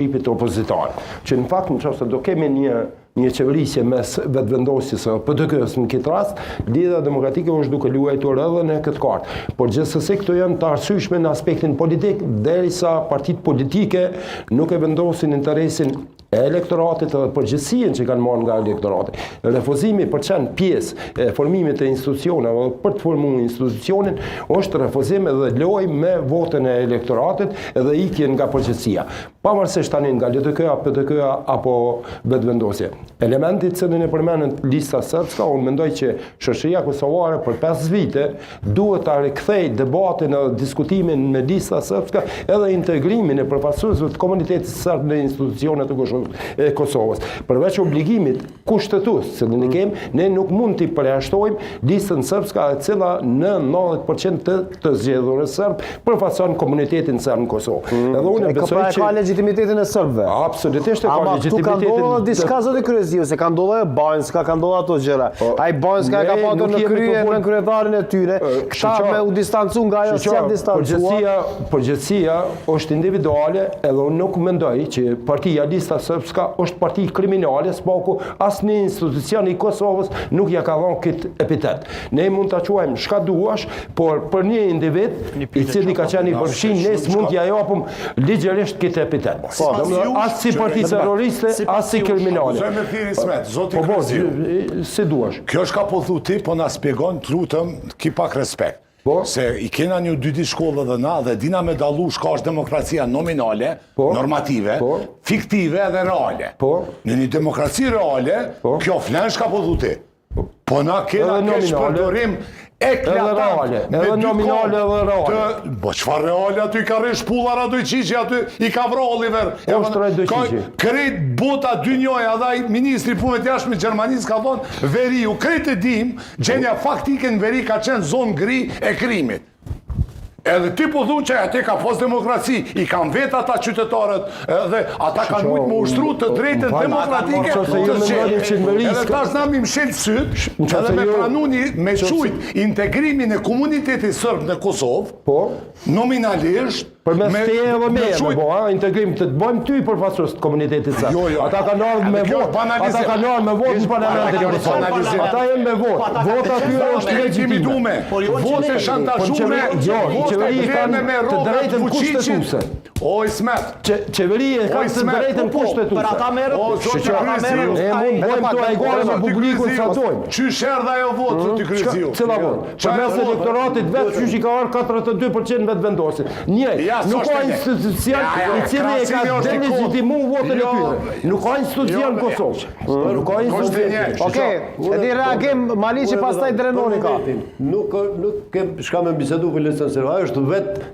shqipit opozitar, që në fakt në qoftë do kemi një qeverisje mes vetëvendosjes së PDK-s në këtë rast, Lidhja Demokratike është duke luajtur edhe në këtë kartë. Por gjithsesi këto janë të arsyeshme në aspektin politik, derisa partitë politike nuk e vendosin interesin e elektoratit dhe përgjegjësinë që kanë marrë nga elektorati. Refuzimi për të qenë pjesë e formimit të institucioneve dhe për të formuar institucionin është refuzim edhe lojë me votën e elektoratit edhe ikje nga përgjegjësia. Pavarësisht tani nga LDK-a, PDK-a apo vetëvendosje. Elementi i cilin e përmendën Lista Srpska, unë mendoj që shoqëria kosovare për 5 vite duhet ta rikthejë debatin dhe diskutimin me Lista Srpska edhe integrimin e përfaqësuesve të komunitetit serb në institucionet e Kosovës. Përveç obligimit kushtetues që ne kemi, ne nuk mund t'i përjashtojmë Listën Srpska, e cila në 90% të zgjedhurës serb përfaqëson komunitetin serb në Kosovë. Edhe unë besoj që ka legitimitetin e serbëve. Absolutisht e ka legitimitetin. Ama këtu ka ndodhur diçka zoti Kryeziu, se ka ndodhur Banjska, ka ndodhur ato gjëra. Ai Banjska ka patur në krye në kryetarin e tyre. Këta me u distancu nga ajo si janë distancuar. Përgjithësia është individuale, edhe unë nuk mendoj që partia Lista Srpska është parti kriminale, spaku asnjë institucion i Kosovës nuk ja ka dhënë këtë epitet. Ne mund ta quajmë çka duash, por për një individ i cili ka qenë i përfshin, ne s'mund t'ja japim ligjërisht këtë epitet. As si parti terroriste, as si kriminale. Zojmë thirrje Ismet, zoti Kryeziu. Si duash. Kjo është ka po thu ti, po na shpjegon, lutem, ki pak respekt. Se i kena një dy di shkollë dhe na dhe dina me dallu shka është demokracia nominale, normative, fiktive dhe reale. Në një demokraci reale, kjo flen shka po thu ti. Po na kena kesh përdorim eklatant. Edhe nominale edhe reale. Po çfarë reale aty ka rrish pullar aty qiqi aty i ka vra Oliver. Krejt bota dy njoja dhe ai ministri punëve të jashtme Gjermanisë ka thonë veriu, krejt e dim, gjenja faktike në veri ka qenë zonë gri e krimit. Edhe ti po thunë që ati ka pos demokraci, i kam vetë ata qytetarët dhe ata kanë mujtë më ushtru të drejtët demokratike të qenë. Edhe tash na mi mshelë sytë, edhe me pranuni me qujt integrimin e komunitetit sërbë në Kosovë, nominalisht, përmes teje edhe meje, integrim të bëjmë ty përfaqësues të komunitetit sërbë. Ata kanë ardhur me votë, ata kanë ardhur me votë në parlamentin e Kosovës. Ata janë me votë. Vota aty është legjitime. Votë shantazhume, qeveria kanë të drejtën kushtetuese. O Ismet, qeveria kanë të drejtën kushtetuese. Për ata merret. Ne mund bëjmë to ai gore me publikun sa dojmë. Çysh erdha ajo votë zoti Kryeziu? Cila votë? Përmes elektoratit vetë çysh i ka ardhur 42% vetëvendosit. Nuk ka institucion i cili e ka delegitimuar votën e tyre. Nuk ka institucion në Kosovë. Nuk ka institucion. Okej, edhe reagim Maliqi pastaj Drenoni ka. Nuk kem çka me bisedu për listën serbe, është vetë